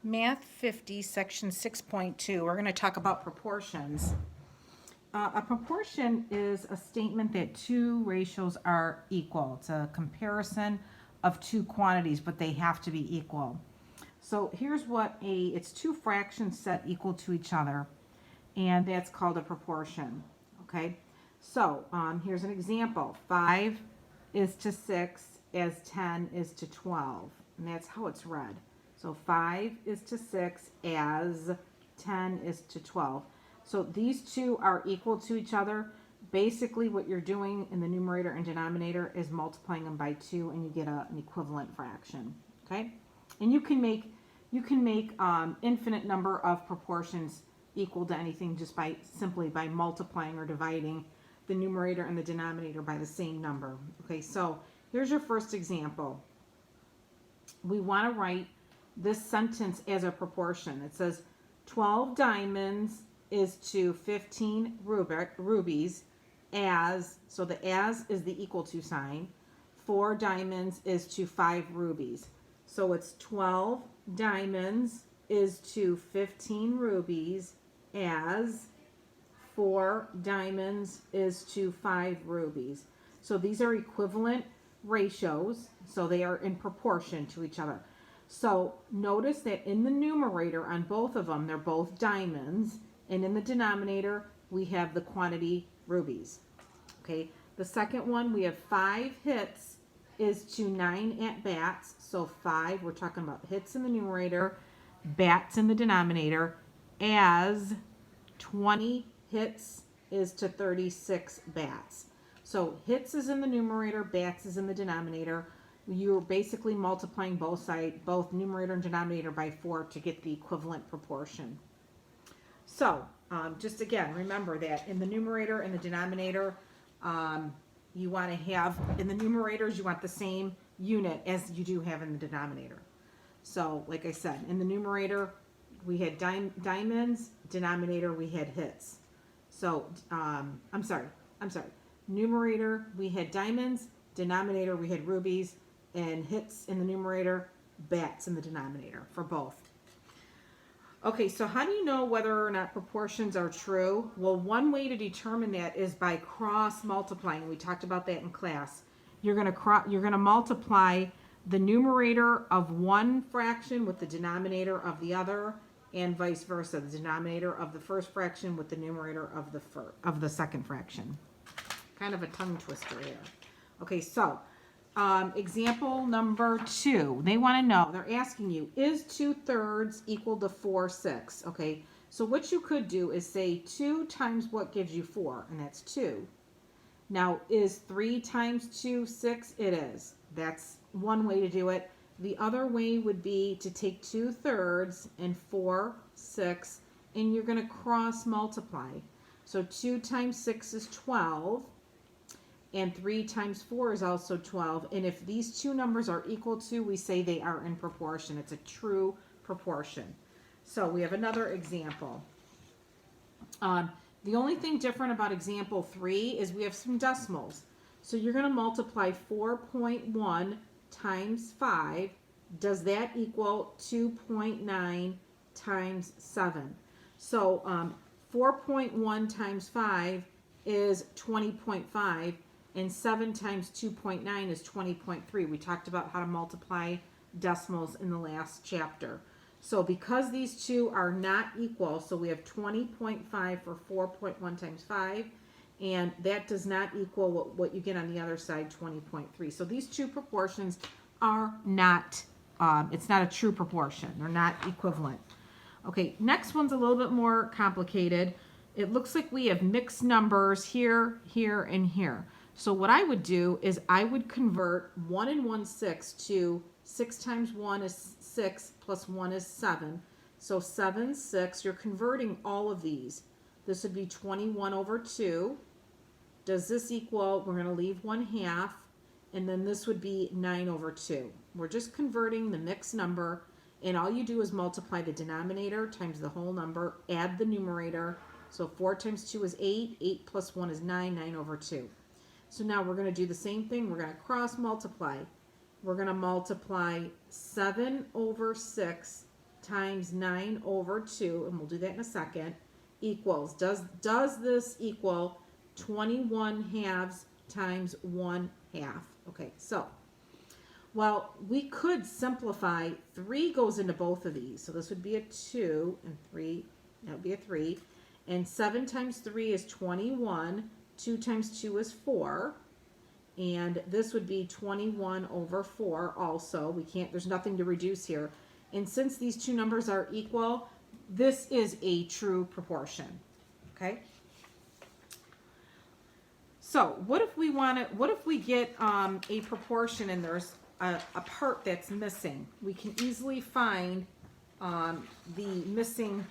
Math 50, Section 6.2, we're going to talk about proportions. A proportion is a statement that two ratios are equal. It's a comparison of two quantities, but they have to be equal. So here's what it's two fractions set equal to each other, and that's called a proportion, okay? So here's an example. 5 is to 6 as 10 is to 12, and that's how it's read. So 5 is to 6 as 10 is to 12. So these two are equal to each other. Basically what you're doing in the numerator and denominator is multiplying them by 2 and you get an equivalent fraction, okay? And you can make infinite number of proportions equal to anything just by simply by multiplying or dividing the numerator and the denominator by the same number. Okay, so here's your first example. We want to write this sentence as a proportion. It says 12 diamonds is to 15 rubies as, so the as is the equal to sign, 4 diamonds is to 5 rubies. So it's 12 diamonds is to 15 rubies as 4 diamonds is to 5 rubies. So these are equivalent ratios, so they are in proportion to each other. So notice that in the numerator on both of them, they're both diamonds, and in the denominator, we have the quantity rubies. Okay, the second one, we have 5 hits is to 9 at bats. So 5, we're talking about hits in the numerator, bats in the denominator, as 20 hits is to 36 bats. So hits is in the numerator, bats is in the denominator. You're basically multiplying both sides, both numerator and denominator, by 4 to get the equivalent proportion. So just again, remember that in the numerator and the denominator, you want to have, in the numerators, you want the same unit as you do have in the denominator. So like I said, in the numerator, we had diamonds, denominator, we had hits. So, I'm sorry. Numerator, we had diamonds, denominator, we had rubies, and hits in the numerator, bats in the denominator for both. Okay, so how do you know whether or not proportions are true? Well, one way to determine that is by cross multiplying. We talked about that in class. You're going to multiply the numerator of one fraction with the denominator of the other, and vice versa, the denominator of the first fraction with the numerator of the second fraction. Kind of a tongue twister here. Okay, so example number 2. They want to know, they're asking you, is 2/3 equal to 4/6? Okay, so what you could do is say 2 times what gives you 4, and that's 2. Now, is 3 times 2 6? It is. That's one way to do it. The other way would be to take 2/3 and 4 6, and you're going to cross multiply. So 2 times 6 is 12, and 3 times 4 is also 12. And if these two numbers are equal to, we say they are in proportion. It's a true proportion. So we have another example. The only thing different about example 3 is we have some decimals. So you're going to multiply 4.1 times 5. Does that equal 2.9 times 7? So 4.1 times 5 is 20.5, and 7 times 2.9 is 20.3. We talked about how to multiply decimals in the last chapter. So because these two are not equal, so we have 20.5 for 4.1 times 5, and that does not equal what you get on the other side, 20.3. So these two proportions are not, it's not a true proportion. They're not equivalent. Okay, next one's a little bit more complicated. It looks like we have mixed numbers here, here, and here. So what I would do is I would convert 1 and 1/6 to 6 times 1 is 6 plus 1 is 7. So 7, 6, you're converting all of these. This would be 21/2. Does this equal, we're going to leave 1/2, and then this would be 9/2. We're just converting the mixed number, and all you do is multiply the denominator times the whole number, add the numerator. So 4 times 2 is 8, 8 plus 1 is 9, 9/2. So now we're going to do the same thing. We're going to cross multiply. We're going to multiply 7/6 times 9 over 2, and we'll do that in a second, equals, does this equal 21 halves times 1 half? Okay, so, well, we could simplify. 3 goes into both of these, so this would be a 2, and 3, that would be a 3. And 7 times 3 is 21. 2 times 2 is 4. And this would be 21 over 4 also. We can't, there's nothing to reduce here. And since these two numbers are equal, this is a true proportion. Okay? So what if we get a proportion and there's a part that's missing? We can easily find the missing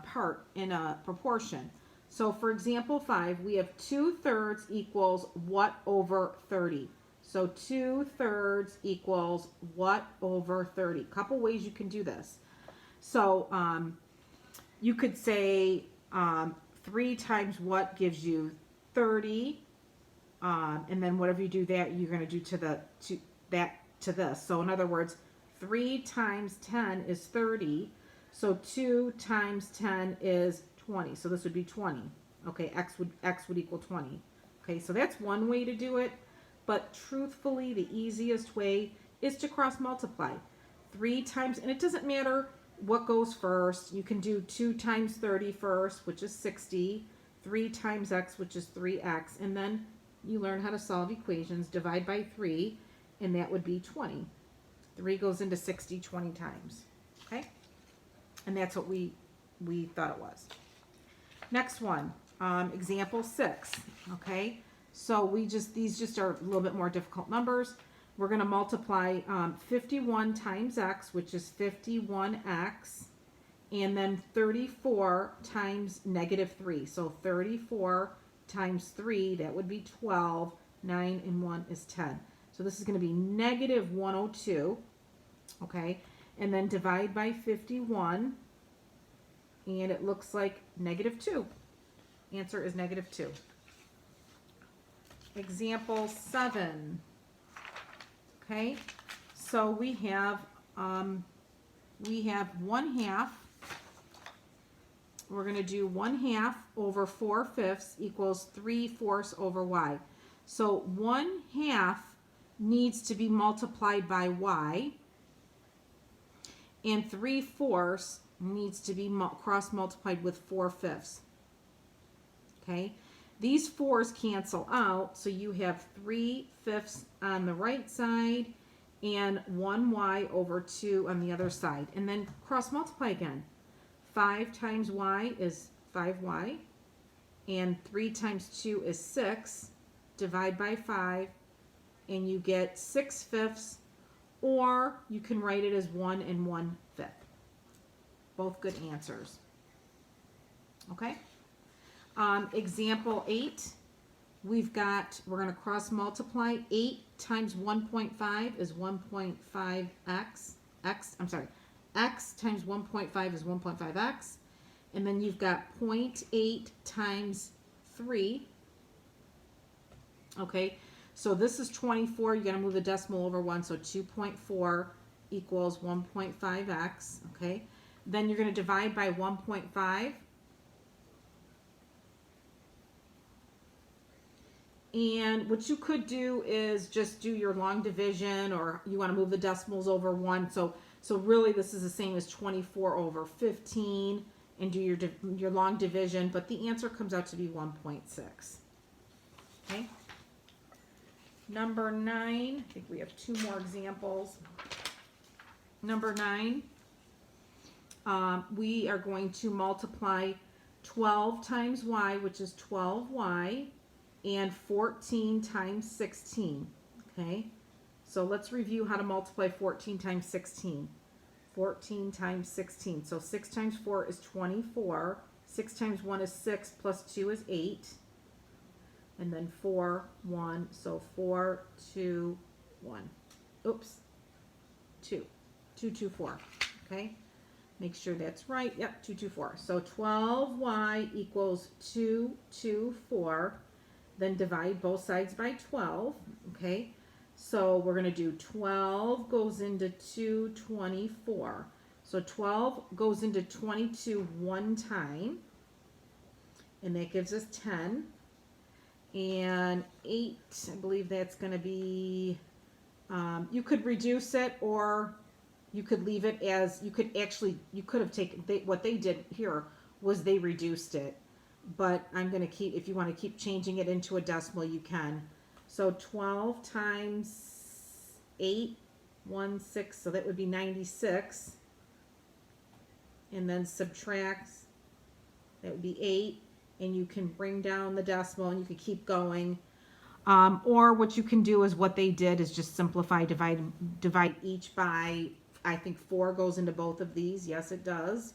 part in a proportion. So for example 5, we have 2/3 equals what over 30? So 2/3 equals what over 30? Couple ways you can do this. So you could say 3 times what gives you 30, and then whatever you do that, you're going to do to this. So in other words, 3 times 10 is 30. So 2 times 10 is 20. So this would be 20. Okay, x would equal 20. Okay, so that's one way to do it. But truthfully, the easiest way is to cross multiply. 3 times, and it doesn't matter what goes first. You can do 2 times 30 first, which is 60. 3 times x, which is 3x. And then you learn how to solve equations. Divide by 3, and that would be 20. 3 goes into 60 20 times. Okay? And that's what we thought it was. Next one, example 6. Okay? So these just are a little bit more difficult numbers. We're going to multiply 51 times x, which is 51x, and then 34 times -3. So 34 times 3, that would be 12. 9 and 1 is 10. So this is going to be -102. Okay? And then divide by 51, and it looks like -2. Answer is -2. Example 7. Okay, so we have 1/2. We're going to do 1/2 over 4/5 equals 3/4 over y. So 1/2 needs to be multiplied by y, and 3/4 needs to be cross multiplied with 4/5. Okay, these 4's cancel out, so you have 3/5 on the right side and 1y over 2 on the other side. And then cross multiply again. 5 times y is 5y, and 3 times 2 is 6. Divide by 5, and you get 6/5, or you can write it as 1 and 1/5. Both good answers. Okay? Example 8, we're going to cross multiply. 8 times 1.5 is 1.5x. X times 1.5 is 1.5x. And then you've got 0.8 times 3. Okay, so this is 24. You're going to move the decimal over 1, so 2.4 equals 1.5x. Okay, then you're going to divide by 1.5. And what you could do is just do your long division, or you want to move the decimals over 1. So really this is the same as 24 over 15, and do your long division, but the answer comes out to be 1.6. Okay. Number 9, I think we have 2 more examples. Number 9, we are going to multiply 12 times y, which is 12y, and 14 times 16. Okay, so let's review how to multiply 14 times 16. 14 times 16. So 6 times 4 is 24. 6 times 1 is 6, plus 2 is 8. And then 4, 1. So 4, 2, 1. Oops. 2. 2, 2, 4. Okay, make sure that's right. Yep, 2, 2, 4. So 12y equals 2, 2, 4. Then divide both sides by 12, okay? So we're going to do 12 goes into 224. So 12 goes into 22 one time, and that gives us 10. And 8, I believe that's going to be, you could reduce it, or you could leave it as, you could have taken, what they did here was they reduced it. But I'm going to keep, if you want to keep changing it into a decimal, you can. So 12 times 8, 16, so that would be 96. And then subtract, that would be 8. And you can bring down the decimal and you can keep going. Or what you can do is what they did is just simplify, divide each by, I think 4 goes into both of these. Yes, it does.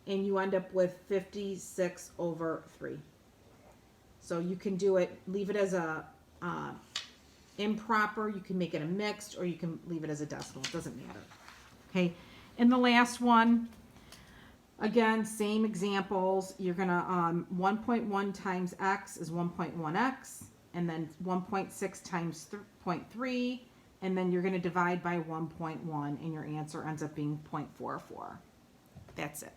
And you end up with 56 over 3. So you can do it, leave it as a improper, you can make it a mixed, or you can leave it as a decimal. It doesn't matter. Okay, and the last one, again, same examples. You're gonna 1.1 times x is 1.1x, and then 1.6 times 0.3, and then you're gonna divide by 1.1, and your answer ends up being 0.44. That's it.